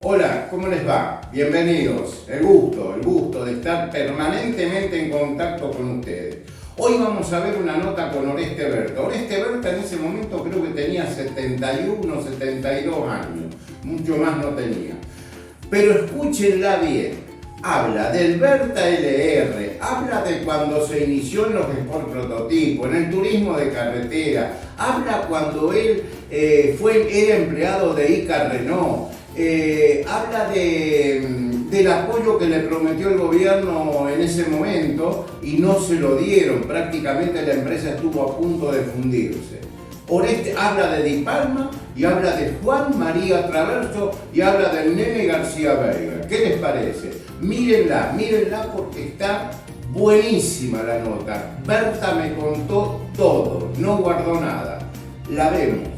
Hola, ¿cómo les va? Bienvenidos. El gusto de estar permanentemente en contacto con ustedes. Hoy vamos a ver una nota con Oreste Berta. Oreste Berta en ese momento creo que tenía 71, 72 años. Mucho más no tenía. Pero escúchenla bien. Habla del Berta LR, habla de cuando se inició en los Sport Prototipo, en el turismo de carretera, habla cuando él era empleado de Ica Renault. Habla del apoyo que le prometió el gobierno en ese momento y no se lo dieron, prácticamente la empresa estuvo a punto de fundirse. Oreste habla de Di Palma y habla de Juan María Traverso y habla del Nene García Veiga. ¿Qué les parece? Mírenla porque está buenísima la nota. Berta me contó todo, no guardó nada. La vemos.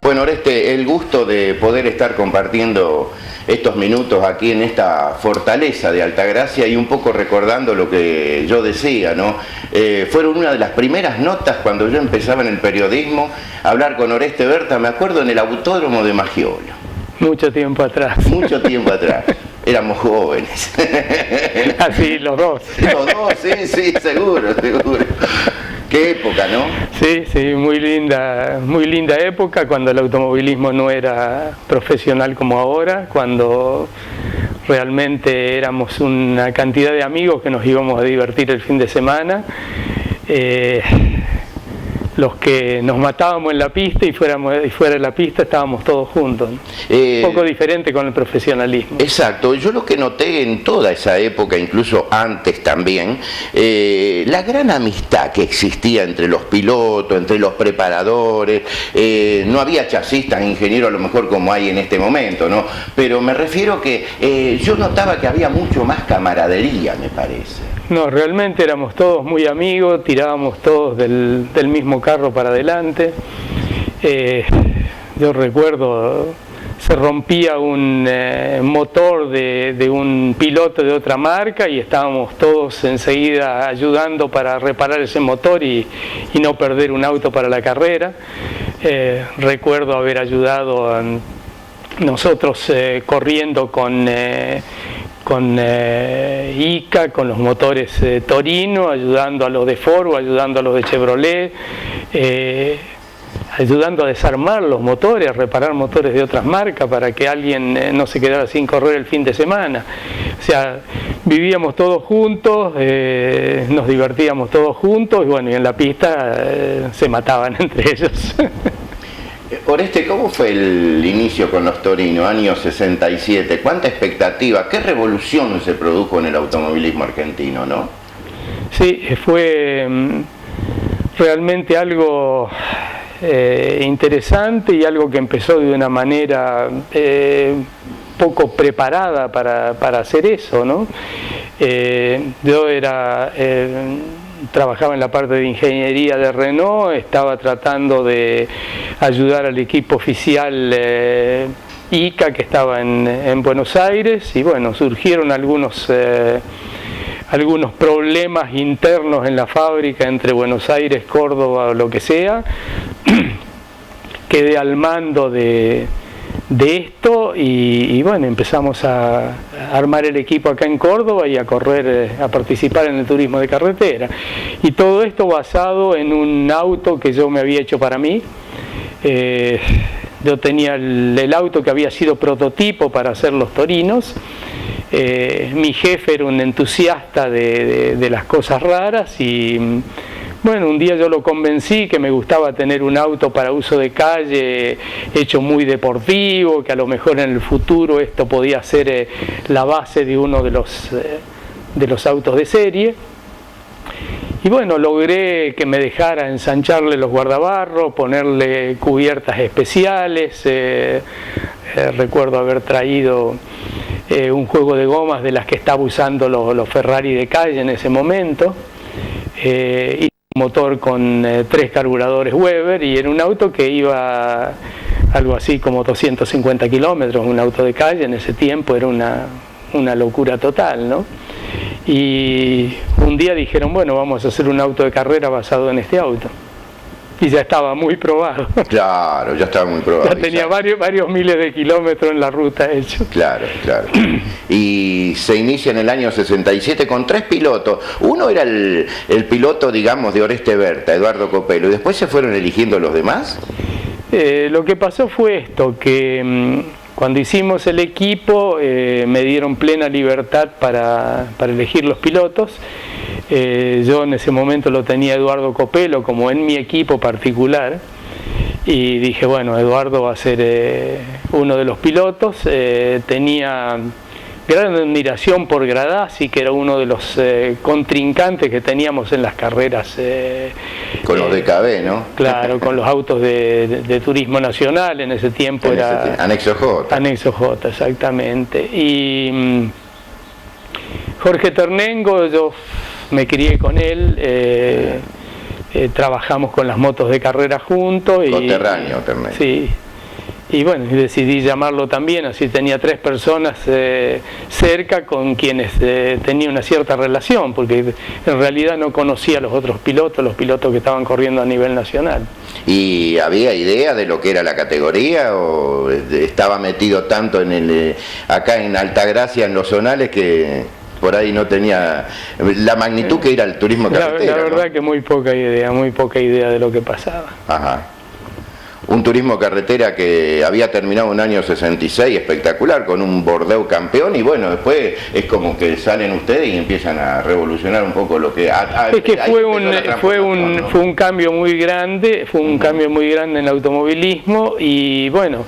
Bueno, Oreste, el gusto de poder estar compartiendo estos minutos aquí en esta fortaleza de Altagracia y un poco recordando lo que yo decía, ¿no? Fueron una de las primeras notas cuando yo empezaba en el periodismo a hablar con Oreste Berta, me acuerdo en el autódromo de Maggiolo. Mucho tiempo atrás. Mucho tiempo atrás. Éramos jóvenes. Así, los dos. Los dos, sí, seguro. Qué época, ¿no? Sí, muy linda época, cuando el automovilismo no era profesional como ahora, cuando realmente éramos una cantidad de amigos que nos íbamos a divertir el fin de semana. Los que nos matábamos en la pista y fuera de la pista estábamos todos juntos. Un poco diferente con el profesionalismo. Exacto, yo lo que noté en toda esa época, incluso antes también, la gran amistad que existía entre los pilotos, entre los preparadores, no había chasistas, ingenieros a lo mejor como hay en este momento, ¿no? Pero me refiero que yo notaba que había mucho más camaradería, me parece. No, realmente éramos todos muy amigos, tirábamos todos del mismo carro para adelante. Yo recuerdo, se rompía un motor de un piloto de otra marca y estábamos todos enseguida ayudando para reparar ese motor y no perder un auto para la carrera. Recuerdo haber ayudado a nosotros corriendo con Ica, con los motores Torino, ayudando a los de Ford, ayudando a los de Chevrolet, ayudando a desarmar los motores, a reparar motores de otras marcas para que alguien no se quedara sin correr el fin de semana. O sea, vivíamos todos juntos, nos divertíamos todos juntos y bueno, y en la pista se mataban entre ellos. Oreste, ¿cómo fue el inicio con los Torino, año 67? ¿Cuánta expectativa? ¿Qué revolución se produjo en el automovilismo argentino, no? Sí, fue realmente algo interesante y algo que empezó de una manera poco preparada para hacer eso, ¿no? Yo trabajaba en la parte de ingeniería de Renault, estaba tratando de ayudar al equipo oficial ICA que estaba en Buenos Aires y bueno, surgieron algunos problemas internos en la fábrica entre Buenos Aires, Córdoba o lo que sea. Quedé al mando de esto y bueno, empezamos a armar el equipo acá en Córdoba y a correr, a participar en el turismo de carretera. Y todo esto basado en un auto que yo me había hecho para mí. Yo tenía el auto que había sido prototipo para hacer los Torinos. Mi jefe era un entusiasta de las cosas raras y bueno, un día yo lo convencí que me gustaba tener un auto para uso de calle hecho muy deportivo, que a lo mejor en el futuro esto podía ser la base de uno de los autos de serie. Y bueno, logré que me dejara ensancharle los guardabarros, ponerle cubiertas especiales. Recuerdo haber traído un juego de gomas de las que estaba usando los Ferrari de calle en ese momento. Y un motor con 3 carburadores Weber, y era un auto que iba algo así como 250 kilómetros, un auto de calle en ese tiempo era una locura total, ¿no? Y un día dijeron, bueno, vamos a hacer un auto de carrera basado en este auto. Y ya estaba muy probado. Claro, ya estaba muy probado. Ya tenía varios miles de kilómetros en la ruta hecho. Claro, claro. Y se inicia en el año 67 con 3 pilotos. Uno era el piloto, digamos, de Oreste Berta, Eduardo Copelo, y después se fueron eligiendo los demás. Lo que pasó fue esto, que cuando hicimos el equipo me dieron plena libertad para elegir los pilotos. Yo en ese momento lo tenía Eduardo Copelo como en mi equipo particular, y dije, bueno, Eduardo va a ser uno de los pilotos. Tenía gran admiración por Gradasi, que era uno de los contrincantes que teníamos en las carreras. Con los DKB, ¿no? Claro, con los autos de turismo nacional, en ese tiempo era... Anexo J. Anexo J, exactamente. Y Jorge Ternengo, yo me crié con él, trabajamos con las motos de carrera juntos. Coterráneo, Ternengo. Sí. Y bueno, decidí llamarlo también, así tenía 3 personas cerca con quienes tenía una cierta relación, porque en realidad no conocía a los otros pilotos, los pilotos que estaban corriendo a nivel nacional. ¿Y había idea de lo que era la categoría, o estaba metido tanto en acá en Altagracia, en los zonales, que por ahí no tenía la magnitud que era el turismo carretera? La verdad, ¿no? Que muy poca idea de lo que pasaba. Ajá. Un turismo carretera que había terminado en el año 66 espectacular, con un Bordeaux campeón, y bueno, después es como que salen ustedes y empiezan a revolucionar un poco lo que... Es que fue un cambio muy grande, en el automovilismo, y bueno,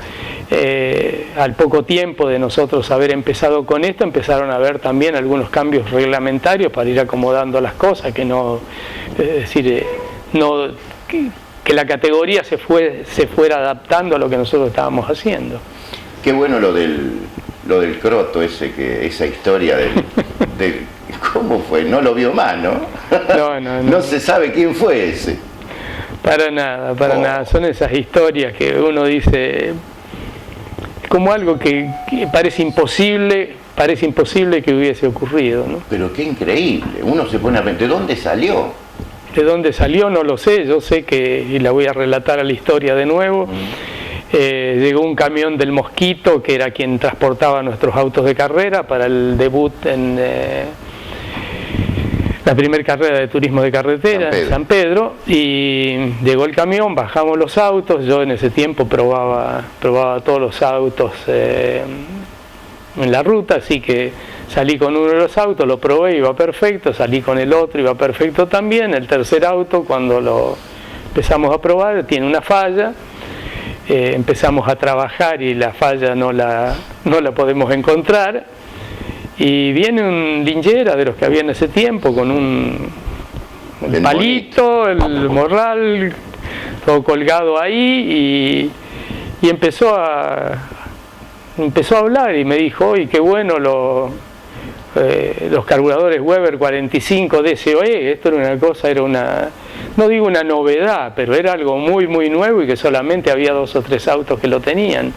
al poco tiempo de nosotros haber empezado con esto, empezaron a haber también algunos cambios reglamentarios para ir acomodando las cosas, que no, es decir, que la categoría se fuera adaptando a lo que nosotros estábamos haciendo. Qué bueno lo del croto esa historia de cómo fue, no lo vio más, ¿no? No se sabe quién fue ese. Para nada, son esas historias que uno dice como algo que parece imposible que hubiese ocurrido, ¿no? Pero qué increíble, uno se pone a pensar, ¿de dónde salió? De dónde salió no lo sé, yo sé que, y la voy a relatar a la historia de nuevo, llegó un camión del Mosquito, que era quien transportaba nuestros autos de carrera para el debut en la primera carrera de turismo de carretera en San Pedro, y llegó el camión, bajamos los autos, yo en ese tiempo probaba todos los autos en la ruta, así que salí con uno de los autos, lo probé, iba perfecto, salí con el otro, iba perfecto también. El tercer auto, cuando lo empezamos a probar, tiene una falla, empezamos a trabajar y la falla no la podemos encontrar, y viene un linchera de los que había en ese tiempo con un palito, el morral, todo colgado ahí, y empezó a hablar y me dijo, oye, qué bueno los carburadores Weber 45 DSOE, esto era no digo una novedad, pero era algo muy muy nuevo, y que solamente había 2 o 3 autos que lo tenían.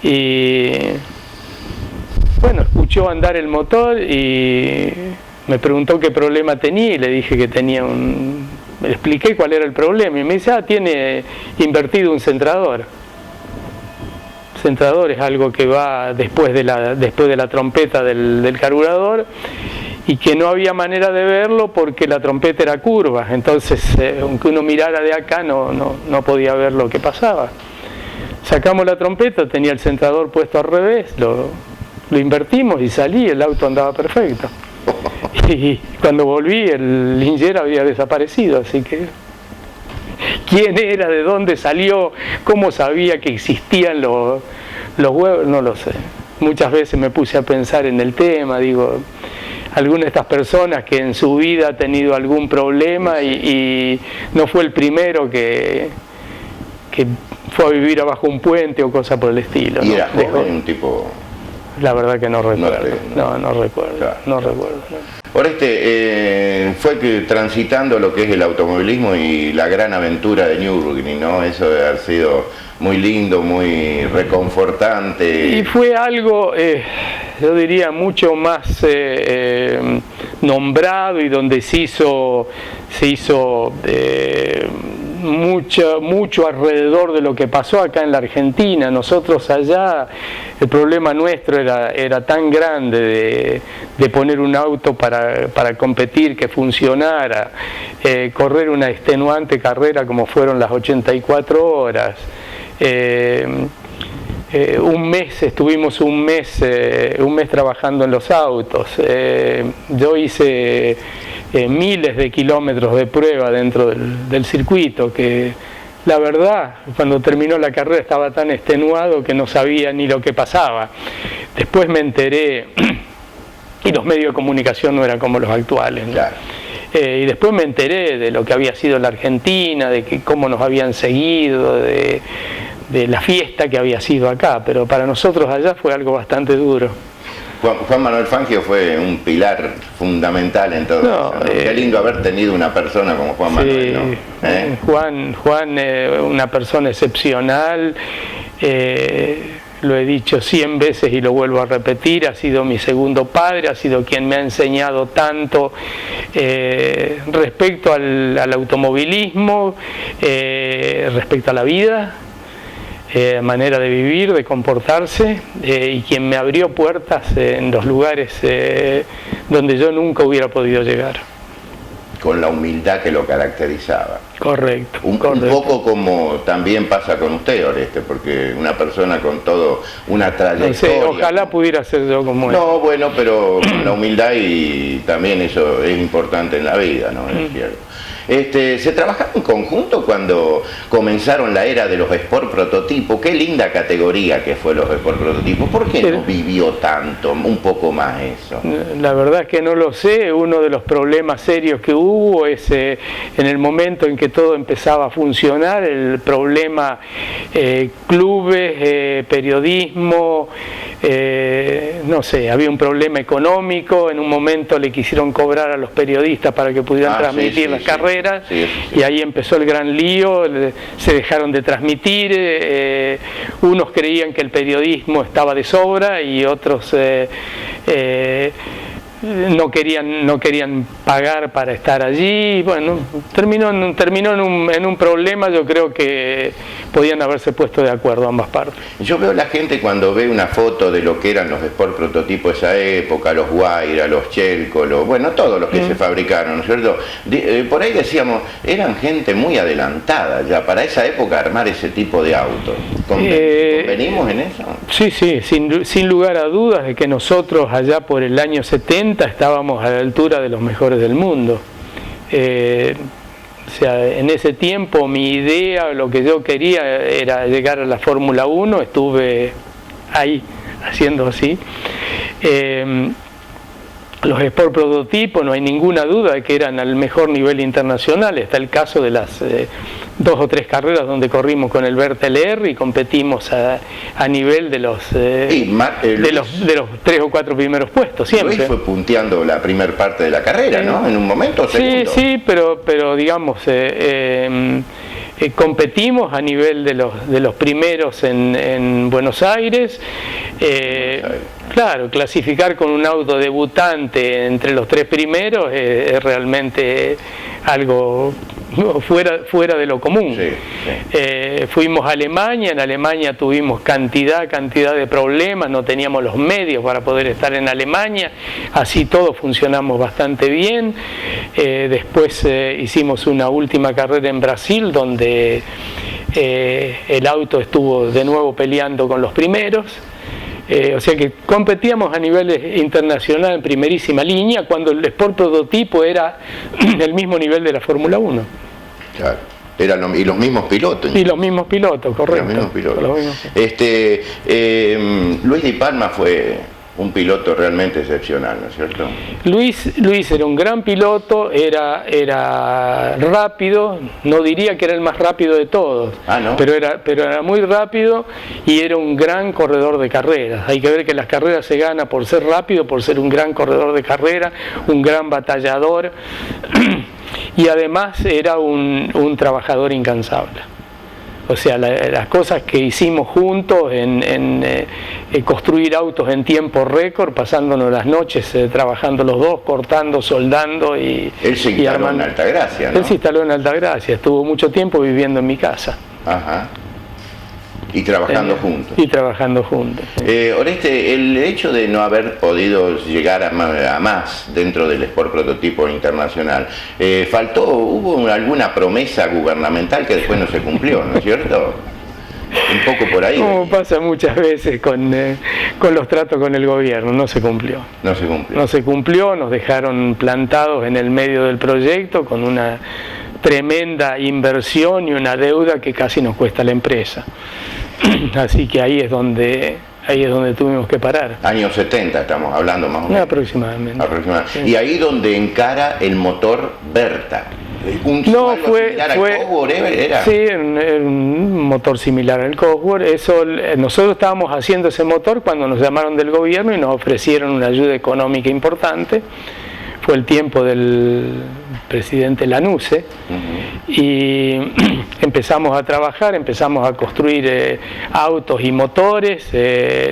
Y bueno, escuchó andar el motor y me preguntó qué problema tenía, y le dije que tenía le expliqué cuál era el problema, y me dice, tiene invertido un centrador. Centrador es algo que va después de la trompeta del carburador, y que no había manera de verlo porque la trompeta era curva, entonces aunque uno mirara de acá no podía ver lo que pasaba. Sacamos la trompeta, tenía el centrador puesto al revés, lo invertimos y salí, el auto andaba perfecto. Y cuando volví el linchera había desaparecido, así que quién era, de dónde salió, cómo sabía que existían los Weber, no lo sé. Muchas veces me puse a pensar en el tema, digo, alguna de estas personas que en su vida ha tenido algún problema y no fue el primero que fue a vivir abajo un puente o cosa por el estilo. Y ¿no? era joven, un tipo... La verdad que no recuerdo. No recuerdo. Claro. No recuerdo. Oreste, fue que transitando lo que es el automovilismo y la gran aventura de Nürburgring, ¿no? Eso debe haber sido muy lindo, muy reconfortante. Y fue algo, yo diría, mucho más nombrado y donde se hizo mucho alrededor de lo que pasó acá en la Argentina. Nosotros allá, el problema nuestro era tan grande de poner un auto para competir, que funcionara, correr una extenuante carrera como fueron las 84 horas. Estuvimos un mes trabajando en los autos. Yo hice miles de kilómetros de prueba dentro del circuito, que la verdad, cuando terminó la carrera estaba tan extenuado que no sabía ni lo que pasaba. Después me enteré, y los medios de comunicación no eran como los actuales, ¿no? Claro. Y después me enteré de lo que había sido la Argentina, de cómo nos habían seguido, de la fiesta que había sido acá, pero para nosotros allá fue algo bastante duro. Juan Manuel Fangio fue un pilar fundamental en todo eso, ¿no? Qué lindo haber tenido una persona como Juan Manuel, ¿no? Juan, una persona excepcional, lo he dicho 100 veces y lo vuelvo a repetir, ha sido mi segundo padre, ha sido quien me ha enseñado tanto respecto al automovilismo, respecto a la vida, manera de vivir, de comportarse, y quien me abrió puertas en los lugares donde yo nunca hubiera podido llegar. Con la humildad que lo caracterizaba. Correcto. Un poco como también pasa con usted, Oreste, porque una persona con todo una trayectoria... No sé, ojalá pudiera ser yo como él. No, bueno, pero la humildad, y también eso es importante en la vida, ¿no? Es cierto. ¿Se trabajaba en conjunto cuando comenzaron la era de los Sport Prototipo? Qué linda categoría que fue los Sport Prototipo. ¿Por qué no vivió tanto, un poco más eso? La verdad es que no lo sé. Uno de los problemas serios que hubo es en el momento en que todo empezaba a funcionar, el problema clubes, periodismo, no sé, había un problema económico. En un momento le quisieron cobrar a los periodistas para que pudieran transmitir las carreras. Y ahí empezó el gran lío, se dejaron de transmitir, unos creían que el periodismo estaba de sobra y otros no querían pagar para estar allí. Bueno, terminó en un problema. Yo creo que podían haberse puesto de acuerdo ambas partes. Yo veo la gente cuando ve una foto de lo que eran los Sport Prototipo de esa época, los Guaira, los Chelco, bueno, todos los que se fabricaron, ¿no es cierto? Por ahí decíamos, eran gente muy adelantada ya para esa época armar ese tipo de autos. ¿Convenimos en eso? Sí, sin lugar a dudas de que nosotros allá por el año 70 estábamos a la altura de los mejores del mundo. O sea, en ese tiempo mi idea, lo que yo quería era llegar a la Fórmula 1, estuve ahí haciendo así. Los Sport Prototipo, no hay ninguna duda de que eran al mejor nivel internacional. Está el caso de las 2 o 3 carreras donde corrimos con el Berta LR y competimos a nivel de los 3 o 4 primeros puestos, siempre. Luis fue punteando la primer parte de la carrera, ¿no? En un momento segundo. Sí, pero digamos, competimos a nivel de los primeros en Buenos Aires. Claro, clasificar con un auto debutante entre los 3 primeros es realmente algo fuera de lo común. Fuimos a Alemania. En Alemania tuvimos cantidad de problemas, no teníamos los medios para poder estar en Alemania, así todo funcionamos bastante bien. Después hicimos una última carrera en Brasil donde el auto estuvo de nuevo peleando con los primeros. O sea que competíamos a nivel internacional en primerísima línea cuando el Sport Prototipo era el mismo nivel de la Fórmula 1. Claro. Y los mismos pilotos. Y los mismos pilotos, correcto. Los mismos pilotos. Luis Di Palma fue un piloto realmente excepcional, ¿no es cierto? Luis era un gran piloto, era rápido, no diría que era el más rápido de todos, ¿no? pero era muy rápido y era un gran corredor de carreras. Hay que ver que las carreras se ganan por ser rápido, por ser un gran corredor de carrera, un gran batallador y además era un trabajador incansable. O sea, las cosas que hicimos juntos en construir autos en tiempo récord, pasándonos las noches trabajando los dos, cortando, soldando y Él se instaló en Altagracia, ¿no? Él se instaló en Altagracia, estuvo mucho tiempo viviendo en mi casa. Ajá. Y trabajando juntos. Y trabajando juntos. Sí. Oreste, el hecho de no haber podido llegar a más dentro del Sport Prototipo Internacional, ¿hubo alguna promesa gubernamental que después no se cumplió, ¿no es cierto? Un poco por ahí. Como pasa muchas veces con los tratos con el gobierno, no se cumplió. No se cumplió. No se cumplió, nos dejaron plantados en el medio del proyecto con una tremenda inversión y una deuda que casi nos cuesta la empresa. Así que ahí es donde tuvimos que parar. Años 70 estamos hablando más o menos. Aproximadamente. Sí. Y ahí donde encara el motor Berta. ¿Era? Sí, un motor similar al Cosworth. Nosotros estábamos haciendo ese motor cuando nos llamaron del gobierno y nos ofrecieron una ayuda económica importante. Fue el tiempo del presidente Lanusse, y empezamos a trabajar, empezamos a construir autos y motores.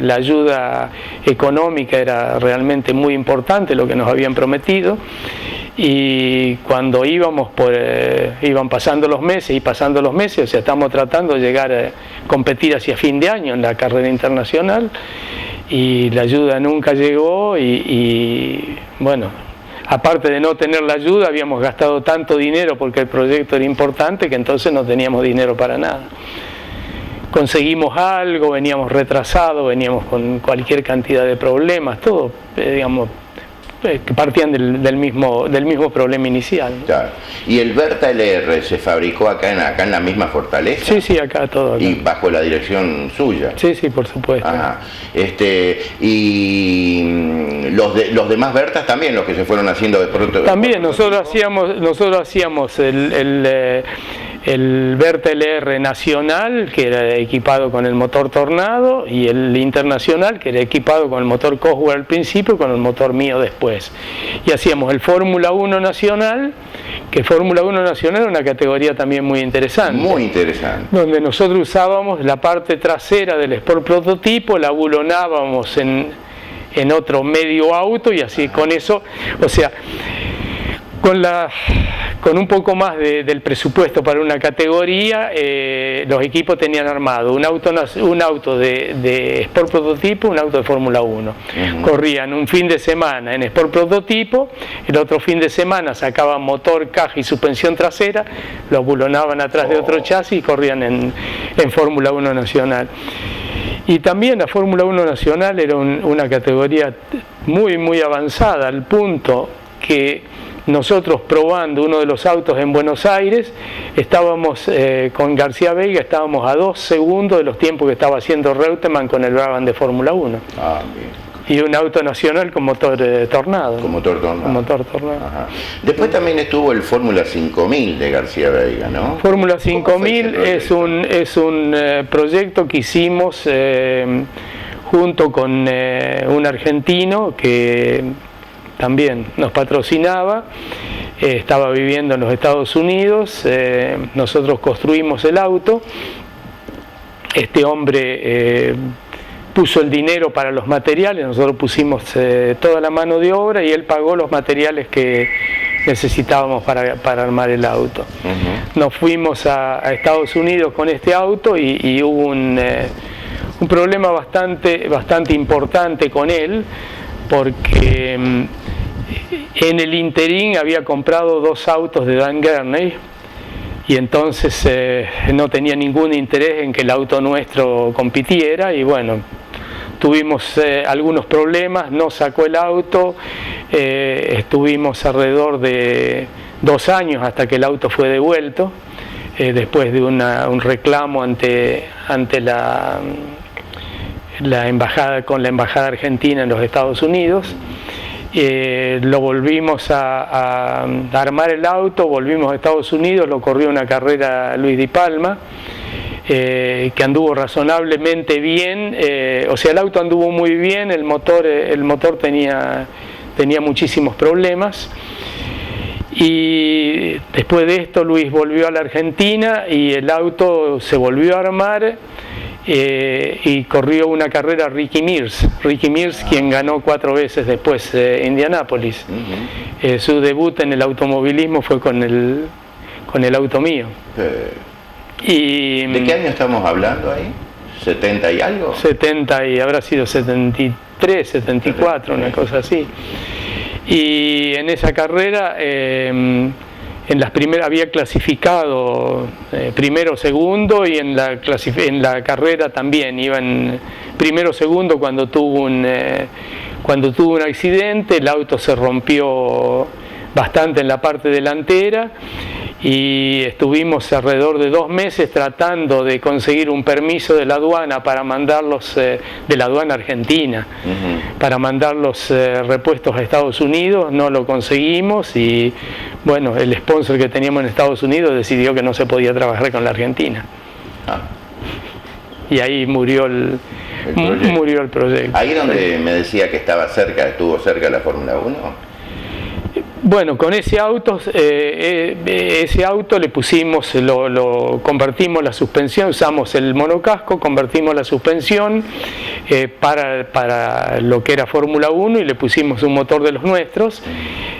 La ayuda económica era realmente muy importante, lo que nos habían prometido, y cuando iban pasando los meses, o sea, estamos tratando de llegar a competir hacia fin de año en la carrera internacional, y la ayuda nunca llegó, y bueno, aparte de no tener la ayuda, habíamos gastado tanto dinero porque el proyecto era importante que entonces no teníamos dinero para nada. Conseguimos algo, veníamos retrasados, veníamos con cualquier cantidad de problemas, todo, digamos, que partían del mismo problema inicial, ¿no? Claro. ¿Y el Berta LR se fabricó acá en la misma Fortaleza? Sí, acá todo. Acá. ¿Y bajo la dirección suya? Sí, por supuesto. Ajá. Y los demás Bertas también, los que se fueron haciendo de pronto. También nosotros hacíamos el Berta LR nacional, que era equipado con el motor Tornado, y el internacional, que era equipado con el motor Cosworth al principio y con el motor mío después. Y hacíamos el Fórmula 1 nacional, que Fórmula 1 nacional era una categoría también muy interesante. Muy interesante. Donde nosotros usábamos la parte trasera del Sport Prototipo, la bulonábamos en otro medio auto, y así con eso, o sea, con un poco más del presupuesto para una categoría, los equipos tenían armado un auto de Sport Prototipo, un auto de Fórmula 1. Corrían un fin de semana en Sport Prototipo, el otro fin de semana sacaban motor, caja y suspensión trasera, los bulonaban atrás de otro chasis y corrían en Fórmula 1 nacional. Y también la Fórmula 1 nacional era una categoría muy, muy avanzada, al punto que nosotros, probando uno de los autos en Buenos Aires, estábamos con García Veiga, estábamos a 2 segundos de los tiempos que estaba haciendo Reutemann con el Brabham de Fórmula 1. Ah, bien. Y un auto nacional con motor Tornado. Con motor Tornado. Con motor Tornado. Ajá. Después también estuvo el Fórmula 5000 de García Veiga, ¿no? Fórmula 5000 es un proyecto que hicimos junto con un argentino que también nos patrocinaba, estaba viviendo en los Estados Unidos. Nosotros construimos el auto, este hombre puso el dinero para los materiales, nosotros pusimos toda la mano de obra y él pagó los materiales que necesitábamos para armar el auto. Nos fuimos a Estados Unidos con este auto y hubo un problema bastante importante con él, porque en el interín había comprado 2 autos de Dan Gurney y entonces no tenía ningún interés en que el auto nuestro compitiera, y bueno, tuvimos algunos problemas, no sacó el auto, estuvimos alrededor de 2 años hasta que el auto fue devuelto, después de un reclamo ante con la embajada argentina en los Estados Unidos. Lo volvimos a armar el auto, volvimos a Estados Unidos, lo corrió una carrera Luis Di Palma, que anduvo razonablemente bien, o sea, el auto anduvo muy bien, el motor tenía muchísimos problemas. Y después de esto Luis volvió a la Argentina y el auto se volvió a armar, y corrió una carrera Ricky Mears, quien ganó 4 veces después Indianápolis. Su debut en el automovilismo fue con el auto mío. ¿De qué año estamos hablando ahí? ¿70 y algo? 70 y habrá sido 73, 74, una cosa así. Y en esa carrera, en las primeras había clasificado primero, segundo, y en la carrera también iba en primero, segundo cuando tuvo un accidente. El auto se rompió bastante en la parte delantera y estuvimos alrededor de 2 meses tratando de conseguir un permiso de la aduana para mandarlos, de la aduana argentina, para mandar los repuestos a Estados Unidos. No lo conseguimos y bueno, el sponsor que teníamos en Estados Unidos decidió que no se podía trabajar con la Argentina. Y ahí murió el proyecto. Ahí donde me decía que estuvo cerca de la Fórmula 1. Bueno, con ese auto le pusimos, convertimos la suspensión, usamos el monocasco, convertimos la suspensión para lo que era Fórmula 1 y le pusimos un motor de los nuestros,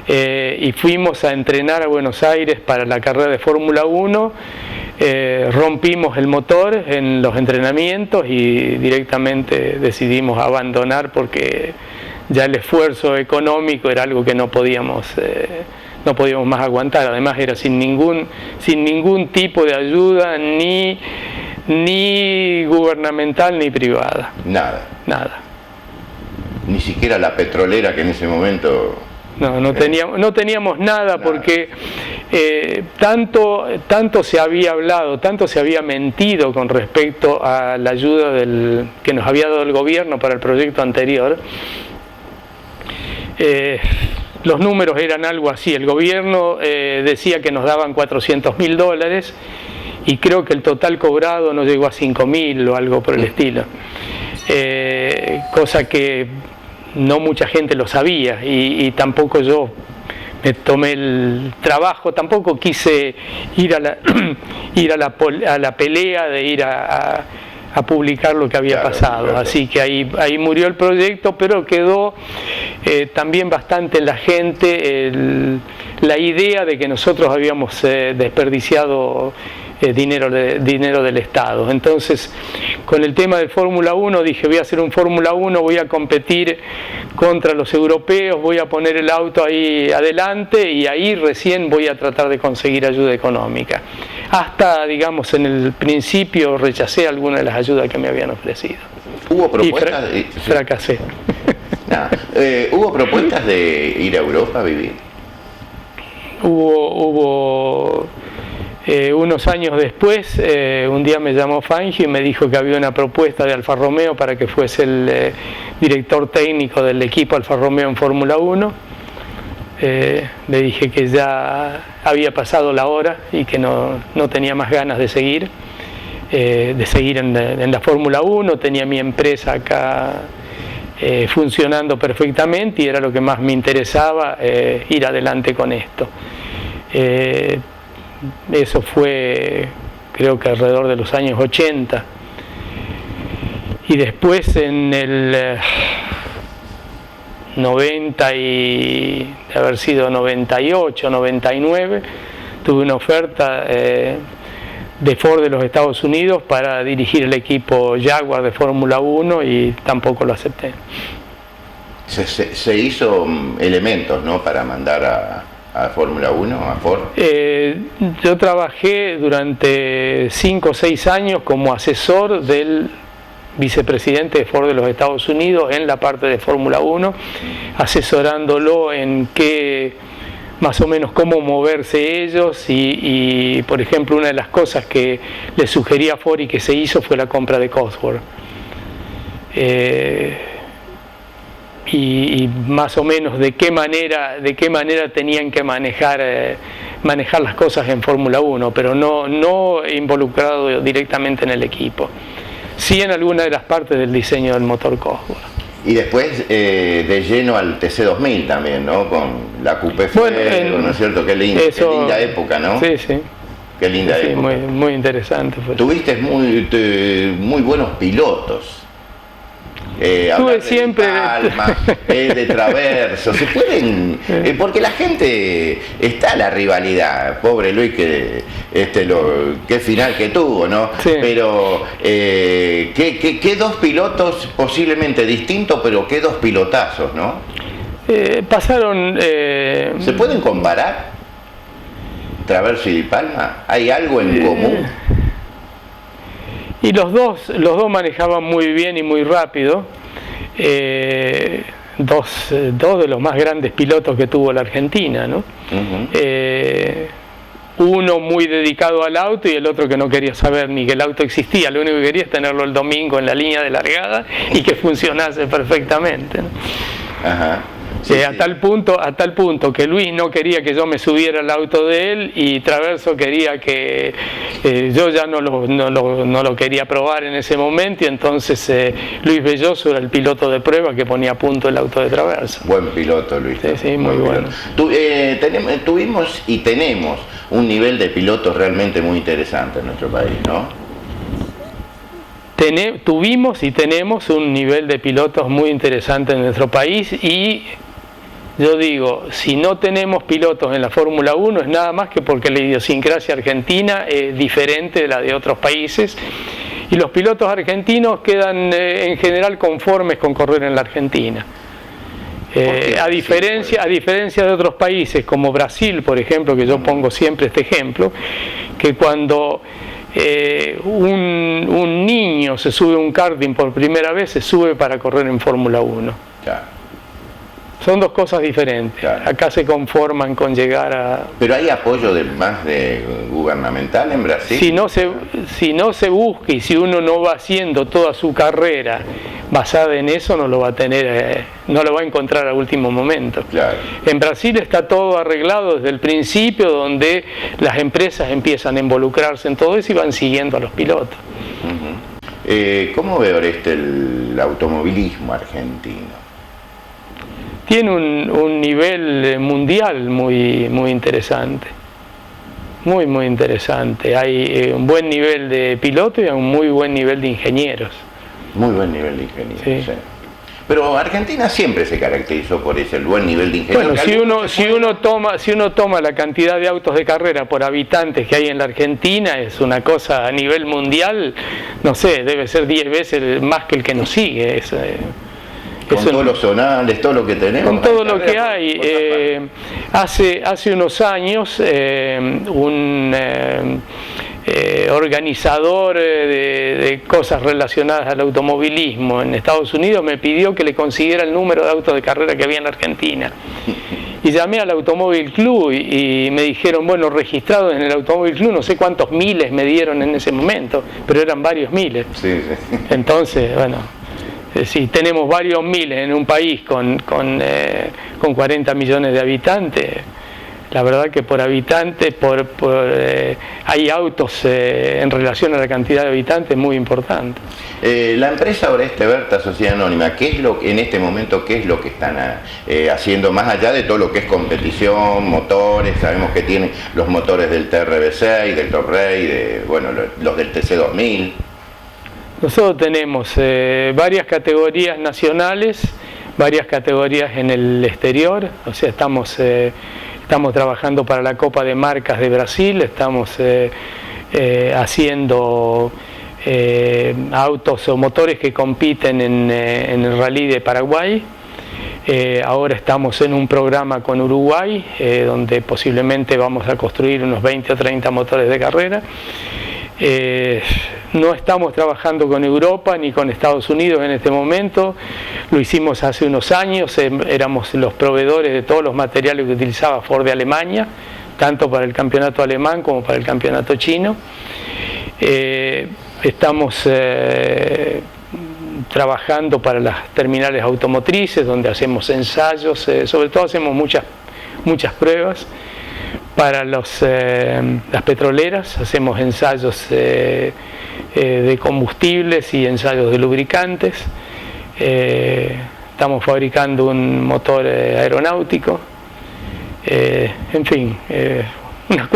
y fuimos a entrenar a Buenos Aires para la carrera de Fórmula 1. Rompimos el motor en los entrenamientos y directamente decidimos abandonar porque ya el esfuerzo económico era algo que no podíamos más aguantar. Además era sin ningún tipo de ayuda, ni gubernamental ni privada. Nada. Ni siquiera la petrolera que en ese momento... No teníamos nada porque tanto se había hablado, tanto se había mentido con respecto a la ayuda que nos había dado el gobierno para el proyecto anterior. Los números eran algo así. El gobierno decía que nos daban $400.000 y creo que el total cobrado no llegó a 5.000 o algo por el estilo, cosa que no mucha gente lo sabía y tampoco yo me tomé el trabajo, tampoco quise ir a la pelea de ir a publicar lo que había pasado. Claro. Así que ahí murió el proyecto, pero quedó también bastante en la gente la idea de que nosotros habíamos desperdiciado dinero del Estado. Entonces, con el tema de Fórmula 1 dije, voy a hacer un Fórmula 1, voy a competir contra los europeos, voy a poner el auto ahí adelante y ahí recién voy a tratar de conseguir ayuda económica. Hasta, digamos, en el principio rechacé algunas de las ayudas que me habían ofrecido. ¿Hubo propuestas? Fracasé. ¿Hubo propuestas de ir a Europa a vivir? Hubo unos años después, un día me llamó Fangio y me dijo que había una propuesta de Alfa Romeo para que fuese el director técnico del equipo Alfa Romeo en Fórmula 1. Le dije que ya había pasado la hora y que no tenía más ganas de seguir en la Fórmula 1. Tenía mi empresa acá funcionando perfectamente y era lo que más me interesaba, ir adelante con esto. Eso fue, creo que alrededor de los años 80. Y después en el 90 y de haber sido 98, 99, tuve una oferta de Ford de los Estados Unidos para dirigir el equipo Jaguar de Fórmula 1 y tampoco lo acepté. Se hizo elementos, ¿no?, para mandar a Fórmula 1, a Ford. Yo trabajé durante 5 o 6 años como asesor del vicepresidente de Ford de los Estados Unidos en la parte de Fórmula 1, asesorándolo en más o menos cómo moverse ellos y por ejemplo, una de las cosas que le sugería a Ford y que se hizo fue la compra de Cosworth. y más o menos de qué manera tenían que manejar las cosas en Fórmula 1, pero no involucrado directamente en el equipo. Sí en alguna de las partes del diseño del motor Cosworth. Y después de lleno al TC2000 también, ¿no? Con la Coupé Ferro, ¿no es cierto? Qué linda época, ¿no? Sí, sí. Qué linda época. Muy, muy interesante. Tuviste muy buenos pilotos. Tuve siempre de Traverso, se pueden, porque la gente está la rivalidad, pobre Luis qué final que tuvo, ¿no? Sí. Pero qué dos pilotos posiblemente distintos, pero qué dos pilotazos, ¿no? Pasaron. ¿Se pueden comparar? Traverso y Di Palma, ¿hay algo en común? Y los dos manejaban muy bien y muy rápido. Dos de los más grandes pilotos que tuvo la Argentina, ¿no? Uno muy dedicado al auto y el otro que no quería saber ni que el auto existía, lo único que quería es tenerlo el domingo en la línea de largada y que funcionase perfectamente, ¿no? Ajá. A tal punto que Luis no quería que yo me subiera al auto de él y Traverso quería que yo ya no lo quería probar en ese momento, y entonces Luis Belloso era el piloto de prueba que ponía a punto el auto de Traverso. Buen piloto, Luis. Sí, muy bueno. Tuvimos y tenemos un nivel de pilotos realmente muy interesante en nuestro país, ¿no? Tuvimos y tenemos un nivel de pilotos muy interesante en nuestro país, y yo digo, si no tenemos pilotos en la Fórmula 1 es nada más que porque la idiosincrasia argentina es diferente de la de otros países, y los pilotos argentinos quedan en general conformes con correr en la Argentina. A diferencia de otros países como Brasil, por ejemplo, que yo pongo siempre este ejemplo, que cuando un niño se sube a un karting por primera vez, se sube para correr en Fórmula 1. Claro. Son dos cosas diferentes. Claro. Acá se conforman con llegar a... ¿Pero hay apoyo más gubernamental en Brasil? Si no se busca, y si uno no va haciendo toda su carrera basada en eso, no lo va a tener, no lo va a encontrar al último momento. Claro. En Brasil está todo arreglado desde el principio, donde las empresas empiezan a involucrarse en todo eso y van siguiendo a los pilotos. ¿Cómo ve Oreste el automovilismo argentino? Tiene un nivel mundial muy interesante, muy interesante. Hay un buen nivel de pilotos y un muy buen nivel de ingenieros. Muy buen nivel de ingenieros, sí. Sí. Pero Argentina siempre se caracterizó por ese buen nivel de ingenieros. Bueno, si uno toma la cantidad de autos de carrera por habitantes que hay en la Argentina, es una cosa a nivel mundial, no sé, debe ser 10 veces más que el que nos sigue. Con todos los zonales, todo lo que tenemos. Con todo lo que hay. Hace unos años un organizador de cosas relacionadas al automovilismo en Estados Unidos me pidió que le consiguiera el número de autos de carrera que había en la Argentina. Y llamé al Automóvil Club y me dijeron, bueno, registrados en el Automóvil Club, no sé cuántos miles me dieron en ese momento, pero eran varios miles. Sí. Entonces, bueno... Si tenemos varios miles en un país con 40 millones de habitantes, la verdad que por habitante hay autos en relación a la cantidad de habitantes muy importantes. La empresa Oreste Berta Sociedad Anónima, en este momento qué es lo que están haciendo más allá de todo lo que es competición, motores? Sabemos que tienen los motores del TRB6, del Top Race, los del TC2000. Nosotros tenemos varias categorías nacionales, varias categorías en el exterior, o sea, estamos trabajando para la Copa de Marcas de Brasil, estamos haciendo autos o motores que compiten en el Rally de Paraguay. Ahora estamos en un programa con Uruguay, donde posiblemente vamos a construir unos 20 o 30 motores de carrera. No estamos trabajando con Europa ni con Estados Unidos en este momento, lo hicimos hace unos años, éramos los proveedores de todos los materiales que utilizaba Ford de Alemania, tanto para el campeonato alemán como para el campeonato chino. Estamos trabajando para las terminales automotrices, donde hacemos ensayos, sobre todo hacemos muchas pruebas. Para las petroleras hacemos ensayos de combustibles y ensayos de lubricantes. Estamos fabricando un motor aeronáutico. En fin, unas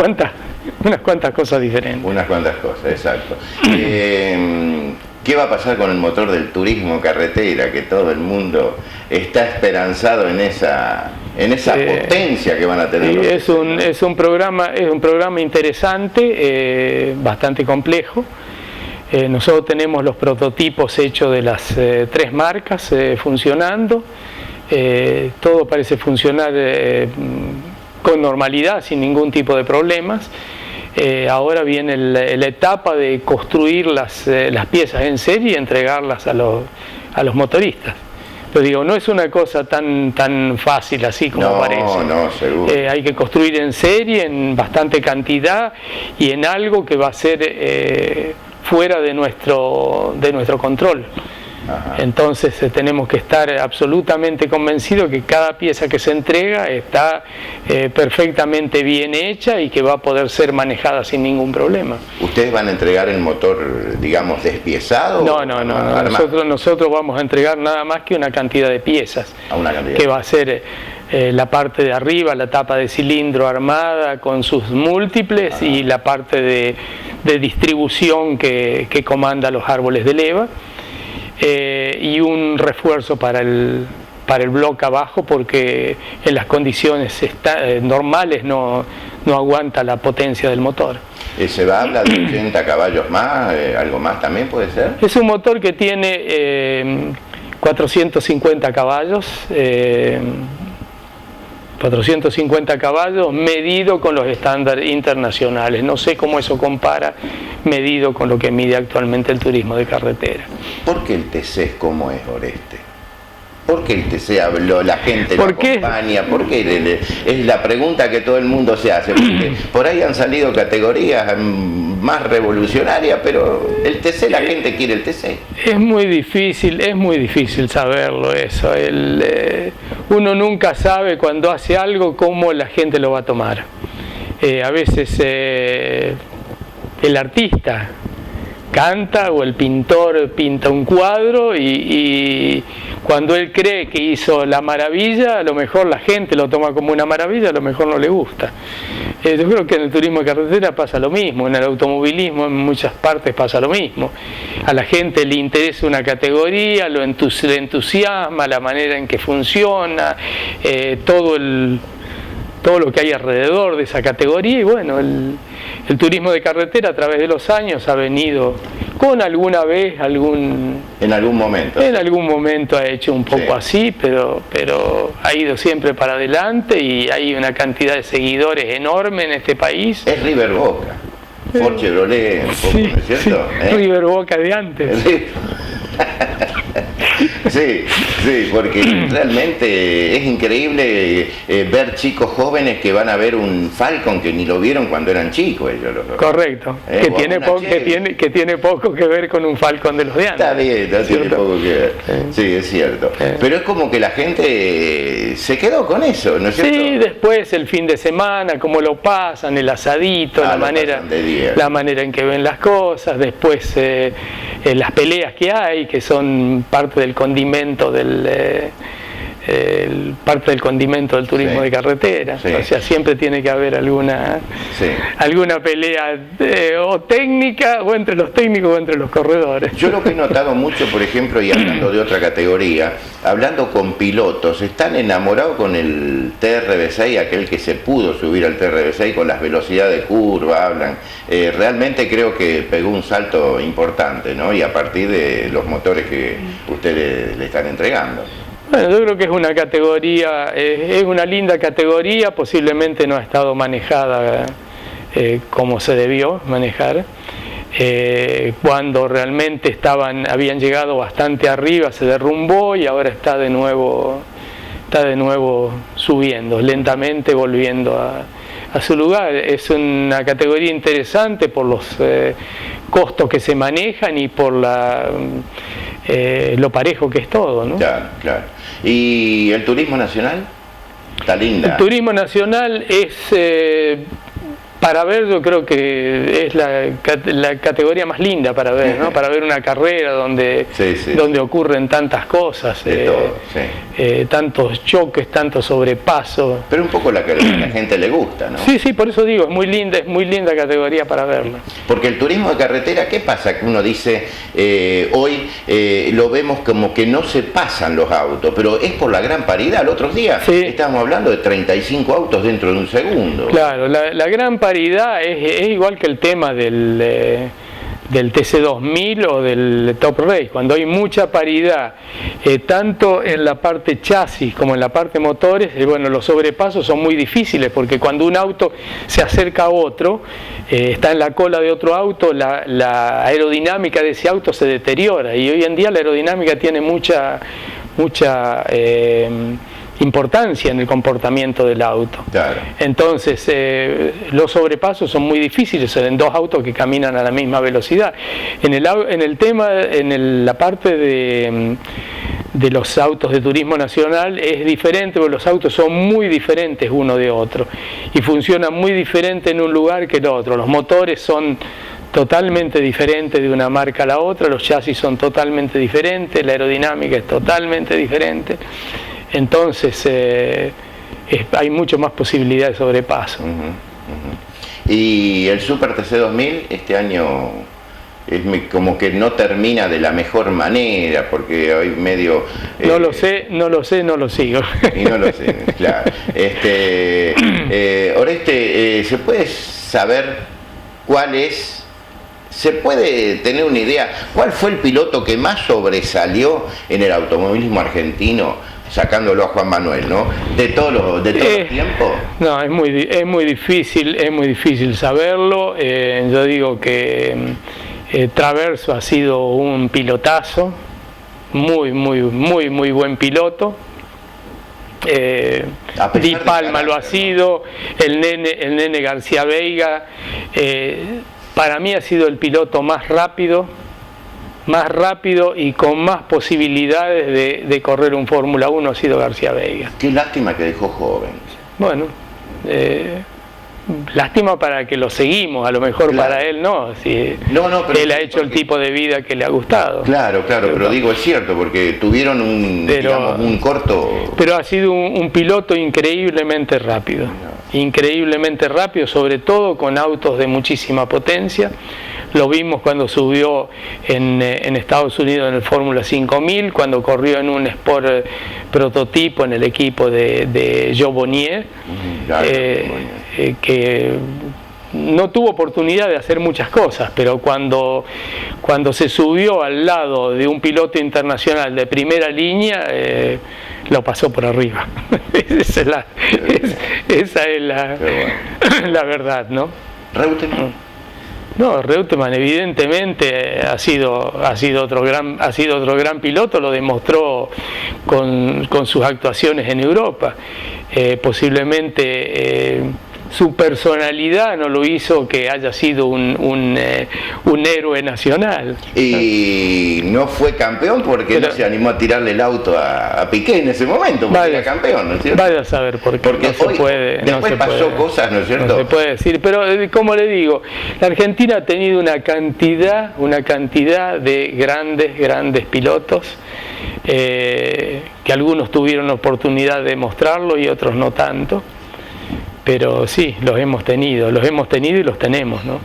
cuantas cosas diferentes. Unas cuantas cosas, exacto. ¿Qué va a pasar con el motor del turismo carretera? Que todo el mundo está esperanzado en esa potencia que van a tener. Es un programa interesante, bastante complejo. Nosotros tenemos los prototipos hechos de las 3 marcas funcionando. Todo parece funcionar con normalidad, sin ningún tipo de problemas. Ahora viene la etapa de construir las piezas en serie y entregarlas a los motoristas. Pero digo, no es una cosa tan fácil así como parece. No, seguro. Hay que construir en serie, en bastante cantidad y en algo que va a ser fuera de nuestro control. Ajá. Entonces tenemos que estar absolutamente convencidos que cada pieza que se entrega está perfectamente bien hecha y que va a poder ser manejada sin ningún problema. ¿Ustedes van a entregar el motor, digamos, despiezado? No. Nosotros vamos a entregar nada más que una cantidad de piezas. Que va a ser la parte de arriba, la tapa de cilindro armada con sus múltiples. Ajá. Y la parte de distribución que comanda los árboles de leva. Y un refuerzo para el bloque abajo, porque en las condiciones normales no aguanta la potencia del motor. ¿Se va a hablar de 80 caballos más? ¿Algo más también puede ser? Es un motor que tiene 450 caballos, 450 caballos medido con los estándares internacionales. No sé cómo eso compara medido con lo que mide actualmente el turismo de carretera. ¿Por qué el TC es como es, Oreste? ¿Por qué el TC habló, la gente lo acompaña? ¿Por qué? Es la pregunta que todo el mundo se hace. Porque por ahí han salido categorías más revolucionarias, pero el TC, la gente quiere el TC. Es muy difícil saberlo eso. Uno nunca sabe cuando hace algo cómo la gente lo va a tomar. A veces el artista canta o el pintor pinta un cuadro y cuando él cree que hizo la maravilla, a lo mejor la gente lo toma como una maravilla, a lo mejor no le gusta. Yo creo que en el turismo de carretera pasa lo mismo, en el automovilismo en muchas partes pasa lo mismo. A la gente le interesa una categoría, le entusiasma la manera en que funciona, todo lo que hay alrededor de esa categoría, y bueno, el turismo de carretera a través de los años ha venido con alguna vez en algún momento ha hecho un poco así, pero ha ido siempre para adelante y hay una cantidad de seguidores enorme en este país. Es River Boca, Ford Chevrolet, un poco, ¿no es cierto? River Boca de antes. Sí, porque realmente es increíble ver chicos jóvenes que van a ver un Falcon que ni lo vieron cuando eran chicos ellos. Correcto, que tiene poco que ver con un Falcon de los de antes. Está bien, no tiene poco que ver. Sí, es cierto. Pero es como que la gente se quedó con eso, ¿no es cierto? Sí, después el fin de semana, cómo lo pasan, el asadito, la manera en que ven las cosas, después las peleas que hay, que son parte del condimento del turismo de carretera. O sea, siempre tiene que haber alguna pelea o técnica, o entre los técnicos o entre los corredores. Yo lo que he notado mucho, por ejemplo, y hablando de otra categoría, hablando con pilotos, están enamorados con el TRB6, aquel que se pudo subir al TRB6 con las velocidades de curva, hablan. Realmente creo que pegó un salto importante, ¿no? Y a partir de los motores que ustedes le están entregando. Bueno, yo creo que es una categoría, es una linda categoría, posiblemente no ha estado manejada como se debió manejar. Cuando realmente habían llegado bastante arriba, se derrumbó y ahora está de nuevo subiendo, lentamente volviendo a su lugar. Es una categoría interesante por los costos que se manejan y por lo parejo que es todo, ¿no? Claro, claro. ¿Y el turismo nacional? Está linda. El turismo nacional es, para ver, yo creo que es la categoría más linda para ver, ¿no? Para ver una carrera donde, donde ocurren tantas cosas, de todo, tantos choques, tantos sobrepasos. Pero un poco la que a la gente le gusta, ¿no? Sí, sí, por eso digo, es muy linda categoría para verla. Porque el turismo de carretera, ¿qué pasa? Que uno dice, hoy lo vemos como que no se pasan los autos, pero es por la gran paridad. El otro día estábamos hablando de 35 autos dentro de un segundo. Claro, la gran paridad es igual que el tema del TC2000 o del Top Race, cuando hay mucha paridad, tanto en la parte chasis como en la parte motores, bueno, los sobrepasos son muy difíciles, porque cuando un auto se acerca a otro, está en la cola de otro auto, la aerodinámica de ese auto se deteriora, y hoy en día la aerodinámica tiene mucha importancia en el comportamiento del auto. Claro. Entonces, los sobrepasos son muy difíciles en dos autos que caminan a la misma velocidad. En la parte de los autos de turismo nacional es diferente, porque los autos son muy diferentes uno de otro y funcionan muy diferente en un lugar que en otro. Los motores son totalmente diferentes de una marca a la otra, los chasis son totalmente diferentes, la aerodinámica es totalmente diferente. Entonces hay mucho más posibilidad de sobrepaso. Y el Super TC2000 este año es como que no termina de la mejor manera, porque hay medio... no lo sé, no lo sigo. Y no lo sé, claro. Oreste, ¿se puede saber cuál es? ¿Se puede tener una idea? ¿Cuál fue el piloto que más sobresalió en el automovilismo argentino? Sacándolo a Juan Manuel, ¿no? De todos los tiempos. No, es muy difícil saberlo. Yo digo que Traverso ha sido un pilotazo, muy buen piloto. Di Palma lo ha sido, el nene García Veiga, para mí ha sido el piloto más rápido y con más posibilidades de correr un Fórmula 1 ha sido García Veiga. Qué lástima que dejó joven. Bueno, lástima para que lo seguimos, a lo mejor claro. Para él no, si pero él ha hecho el tipo de vida que le ha gustado. Claro, pero digo, es cierto, porque tuvieron un corto... Pero ha sido un piloto increíblemente rápido, sobre todo con autos de muchísima potencia. Lo vimos cuando subió en Estados Unidos en el Fórmula 5000, cuando corrió en un Sport prototipo en el equipo de Joe Bonnier, que no tuvo oportunidad de hacer muchas cosas, pero cuando se subió al lado de un piloto internacional de primera línea, lo pasó por arriba. Esa es la verdad, ¿no? Reutemann. No, Reutemann evidentemente ha sido otro gran piloto, lo demostró con sus actuaciones en Europa. Posiblemente su personalidad no lo hizo que haya sido un héroe nacional. Y no fue campeón porque no se animó a tirarle el auto a Piqué en ese momento, porque era campeón, ¿no es cierto? Vaya a saber por qué. Porque no se puede. Después pasó cosas, ¿no es cierto? No se puede decir, pero como le digo, la Argentina ha tenido una cantidad de grandes pilotos, que algunos tuvieron oportunidad de mostrarlo y otros no tanto. Pero sí, los hemos tenido y los tenemos, ¿no?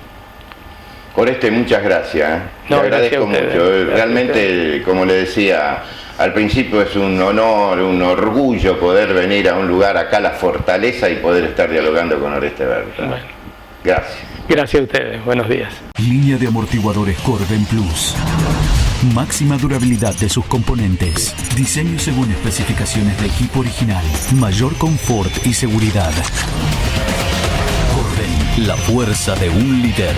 Oreste, muchas gracias. No, te agradezco mucho. Realmente, como le decía al principio, es un honor, un orgullo poder venir a un lugar acá, La Fortaleza, y poder estar dialogando con Oreste Berta. Bueno. Gracias. Gracias a ustedes. Buenos días. Línea de amortiguadores Corben Plus. Máxima durabilidad de sus componentes. Diseño según especificaciones de equipo original. Mayor confort y seguridad. Corben, la fuerza de un líder.